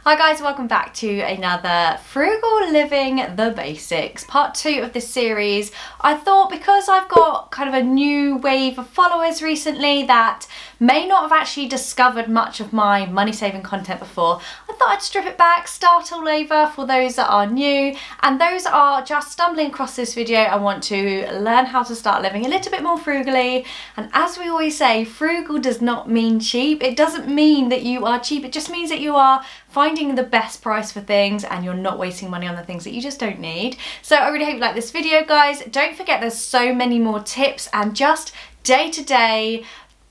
Hi guys, welcome back to another Frugal Living the Basics, part 2 of this series. I thought because I've got kind of a new wave of followers recently that may not have actually discovered much of my money saving content before, I thought I'd strip it back, start all over for those that are new, and those that are just stumbling across this video and want to learn how to start living a little bit more frugally. And as we always say, frugal does not mean cheap. It doesn't mean that you are cheap, it just means that you are finding the best price for things and you're not wasting money on the things that you just don't need. So I really hope you like this video, guys. Don't forget there's so many more tips and just day-to-day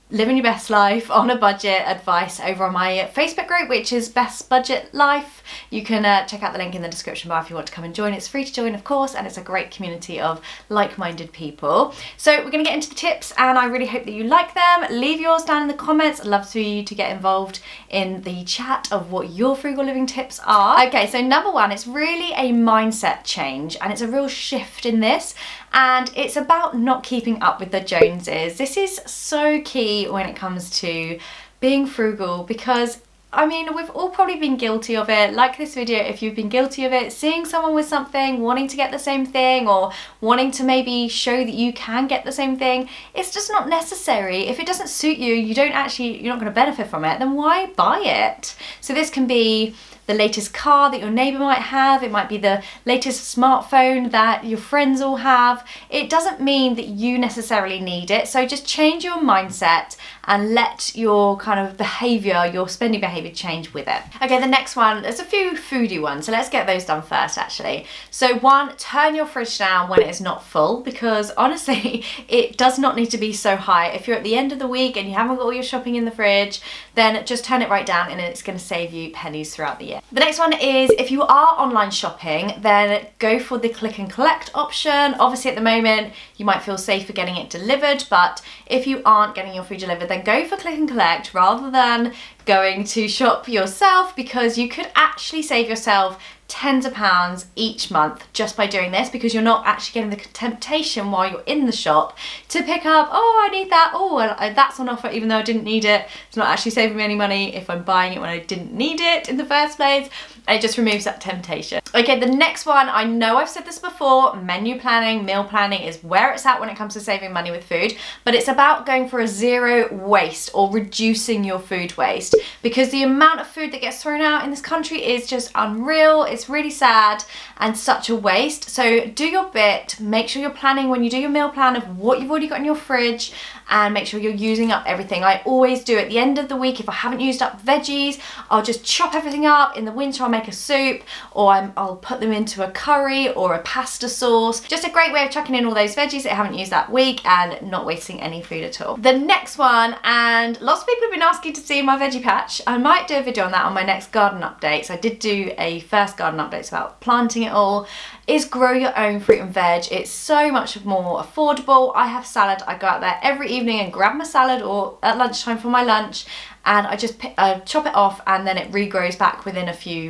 living your best life on a budget advice over on my Facebook group, which is Best Budget Life. You can check out the link in the description bar if you want to come and join. It's free to join, of course, and it's a great community of like-minded people. So we're going to get into the tips, and I really hope that you like them. Leave yours down in the comments. I'd love for you to get involved in the chat of what your frugal living tips are. Okay, so number one, it's really a mindset change, and it's a real shift in this, and it's about not keeping up with the Joneses. This is so key when it comes to being frugal, because I mean, we've all probably been guilty of it. Like this video if you've been guilty of it, seeing someone with something, wanting to get the same thing, or wanting to maybe show that you can get the same thing. It's just not necessary. If it doesn't suit you, you're not going to benefit from it, then why buy it? So this can be the latest car that your neighbour might have, it might be the latest smartphone that your friends all have. It doesn't mean that you necessarily need it, so just change your mindset and let your kind of behaviour, your spending behaviour change with it. Okay, the next one, there's a few foodie ones, so let's get those done first actually. So one, turn your fridge down when it is not full, because honestly, it does not need to be so high. If you're at the end of the week and you haven't got all your shopping in the fridge, then just turn it right down and it's going to save you pennies throughout the year. The next one is, if you are online shopping, then go for the click and collect option. Obviously at the moment you might feel safer getting it delivered, but if you aren't getting your food delivered, then go for click and collect rather than going to shop yourself, because you could actually save yourself tens of pounds each month just by doing this, because you're not actually getting the temptation while you're in the shop to pick up, oh, I need that, oh, that's on offer even though I didn't need it. It's not actually saving me any money if I'm buying it when I didn't need it in the first place, and it just removes that temptation. Okay, the next one, I know I've said this before, menu planning, meal planning is where it's at when it comes to saving money with food, but it's about going for a zero waste or reducing your food waste, because the amount of food that gets thrown out in this country is just unreal. It's really sad and such a waste. So do your bit, make sure you're planning when you do your meal plan of what you've already got in your fridge, and make sure you're using up everything. I always do at the end of the week, if I haven't used up veggies, I'll just chop everything up. In the winter I'll make a soup, or I'll put them into a curry or a pasta sauce. Just a great way of chucking in all those veggies that I haven't used that week and not wasting any food at all. The next one, and lots of people have been asking to see my veggie patch. I might do a video on that on my next garden update. So I did do a first garden update about planting it all, is grow your own fruit and veg. It's so much more affordable. I have salad. I go out there every evening and grab my salad, or at lunchtime for my lunch, and I just chop it off, and then it regrows back within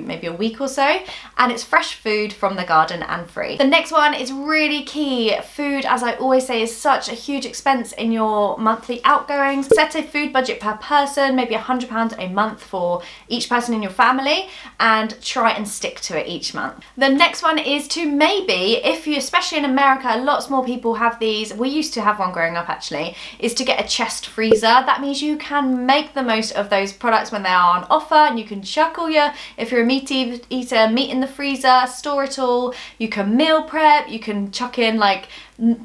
maybe a week or so, and it's fresh food from the garden and free. The next one is really key. Food, as I always say, is such a huge expense in your monthly outgoings. Set a food budget per person, maybe £100 a month for each person in your family, and try and stick to it each month. The next one is to maybe, if you, especially in America, lots more people have these, we used to have one growing up actually, is to get a chest freezer. That means you can make the most of those products when they are on offer, and you can chuck all your, if you're a meat eater, meat in the freezer, store it all. You can meal prep, you can chuck in like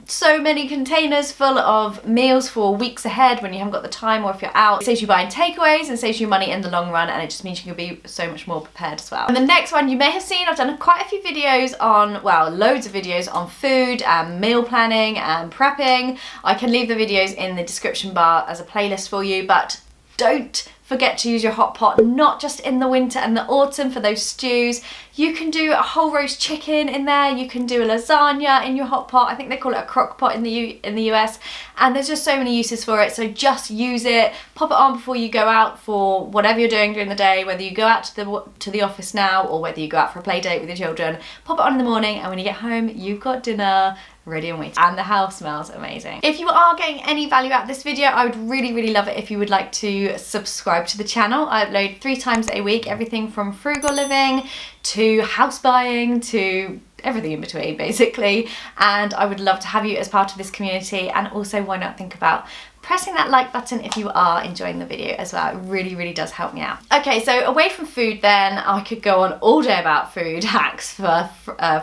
so many containers full of meals for weeks ahead when you haven't got the time, or if you're out. It saves you buying takeaways and saves you money in the long run, and it just means you can be so much more prepared as well. And the next one you may have seen, I've done quite a few videos on, well, loads of videos on food and meal planning and prepping. I can leave the videos in the description bar as a playlist for you, but don't forget to use your hot pot, not just in the winter and the autumn for those stews. You can do a whole roast chicken in there, you can do a lasagna in your hot pot. I think they call it a crock pot in the US, and there's just so many uses for it, so just use it. Pop it on before you go out for whatever you're doing during the day, whether you go out to the office now or whether you go out for a play date with your children. Pop it on in the morning, and when you get home you've got dinner ready and waiting, and the house smells amazing. If you are getting any value out of this video, I would really love it if you would like to subscribe to the channel. I upload 3 times a week, everything from frugal living to house buying to everything in between basically, and I would love to have you as part of this community. And also, why not think about pressing that like button if you are enjoying the video as well. It really does help me out. Okay, so away from food then, I could go on all day about food hacks for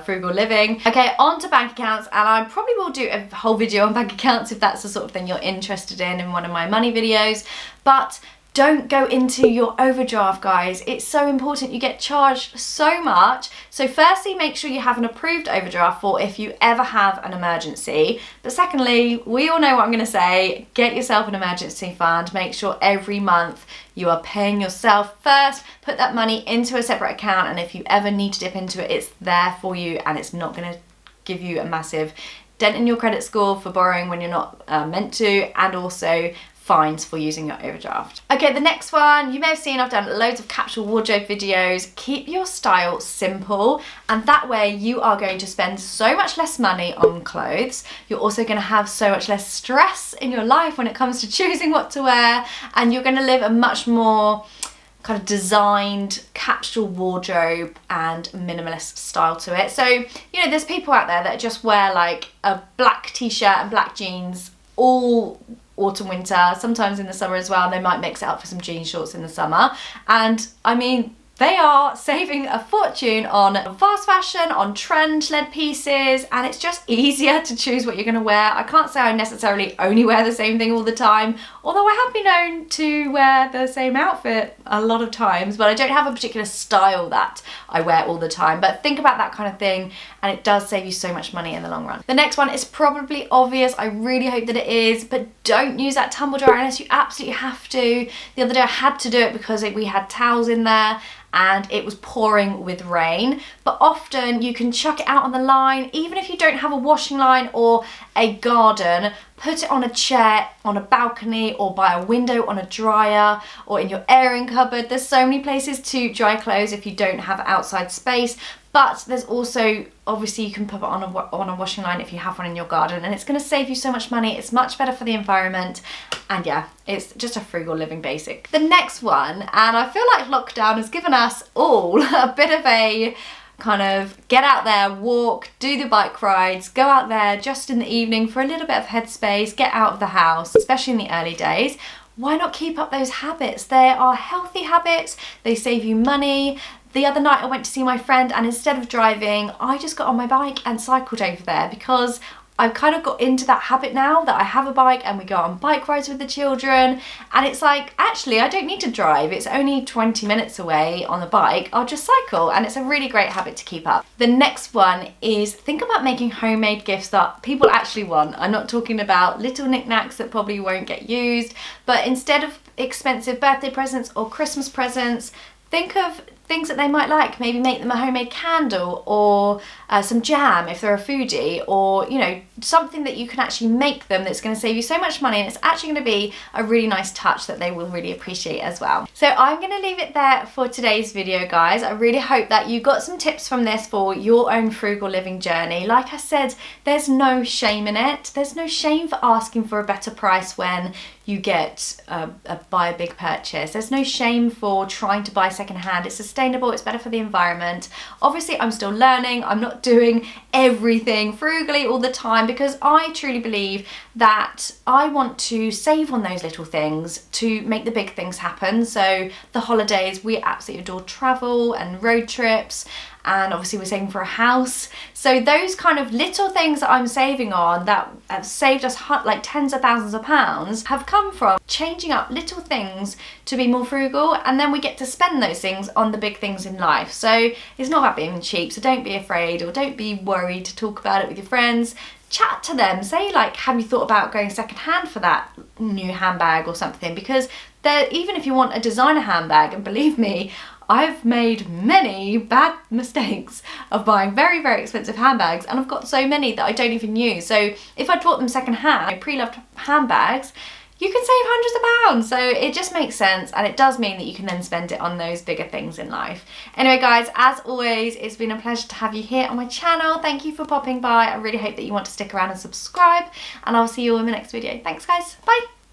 frugal living. Okay, on to bank accounts, and I probably will do a whole video on bank accounts if that's the sort of thing you're interested in one of my money videos. But don't go into your overdraft, guys. It's so important. You get charged so much. So firstly, make sure you have an approved overdraft for if you ever have an emergency. But secondly, we all know what I'm gonna say, get yourself an emergency fund. Make sure every month you are paying yourself first. Put that money into a separate account, and if you ever need to dip into it, it's there for you, and it's not gonna give you a massive dent in your credit score for borrowing when you're not meant to, and also fines for using your overdraft. Okay, the next one, you may have seen I've done loads of capsule wardrobe videos. Keep your style simple, and that way you are going to spend so much less money on clothes. You're also going to have so much less stress in your life when it comes to choosing what to wear, and you're going to live a much more kind of designed capsule wardrobe and minimalist style to it. So, you know, there's people out there that just wear like a black t-shirt and black jeans all autumn, winter, sometimes in the summer as well. They might mix it up for some jean shorts in the summer. And I mean, they are saving a fortune on fast fashion, on trend-led pieces, and it's just easier to choose what you're gonna wear. I can't say I necessarily only wear the same thing all the time, although I have been known to wear the same outfit a lot of times, but I don't have a particular style that I wear all the time. But think about that kind of thing, and it does save you so much money in the long run. The next one is probably obvious. I really hope that it is, but don't use that tumble dryer unless you absolutely have to. The other day I had to do it because we had towels in there and it was pouring with rain. But often you can chuck it out on the line, even if you don't have a washing line or a garden. Put it on a chair, on a balcony, or by a window on a dryer, or in your airing cupboard. There's so many places to dry clothes if you don't have outside space. But there's also, obviously you can put it on a washing line if you have one in your garden, and it's going to save you so much money. It's much better for the environment, and yeah, it's just a frugal living basic. The next one, and I feel like lockdown has given us all a bit of a kind of get out there, walk, do the bike rides, go out there just in the evening for a little bit of headspace, get out of the house, especially in the early days. Why not keep up those habits? They are healthy habits, they save you money. The other night I went to see my friend, and instead of driving, I just got on my bike and cycled over there, because I've kind of got into that habit now that I have a bike and we go on bike rides with the children, and it's like, actually I don't need to drive, it's only 20 minutes away on the bike, I'll just cycle, and it's a really great habit to keep up. The next one is think about making homemade gifts that people actually want. I'm not talking about little knickknacks that probably won't get used, but instead of expensive birthday presents or Christmas presents, think of things that they might like. Maybe make them a homemade candle, or some jam if they're a foodie, or you know, something that you can actually make them that's going to save you so much money, and it's actually going to be a really nice touch that they will really appreciate as well. So I'm going to leave it there for today's video, guys. I really hope that you got some tips from this for your own frugal living journey. Like I said, there's no shame in it. There's no shame for asking for a better price when you get buy a big purchase. There's no shame for trying to buy secondhand. It's sustainable, it's better for the environment. Obviously I'm still learning, I'm not doing everything frugally all the time, because I truly believe that I want to save on those little things to make the big things happen. So the holidays, we absolutely adore travel and road trips, and obviously we're saving for a house. So those kind of little things that I'm saving on that have saved us like tens of thousands of pounds have come from changing up little things to be more frugal, and then we get to spend those things on the big things in life. So it's not about being cheap, so don't be afraid or don't be worried to talk about it with your friends. Chat to them, say like, have you thought about going secondhand for that new handbag or something? Because even if you want a designer handbag, and believe me, I've made many bad mistakes of buying very, very expensive handbags, and I've got so many that I don't even use. So if I bought them secondhand, pre-loved handbags, you can save hundreds of pounds. So it just makes sense, and it does mean that you can then spend it on those bigger things in life. Anyway guys, as always, it's been a pleasure to have you here on my channel. Thank you for popping by. I really hope that you want to stick around and subscribe, and I'll see you all in the next video. Thanks guys, bye.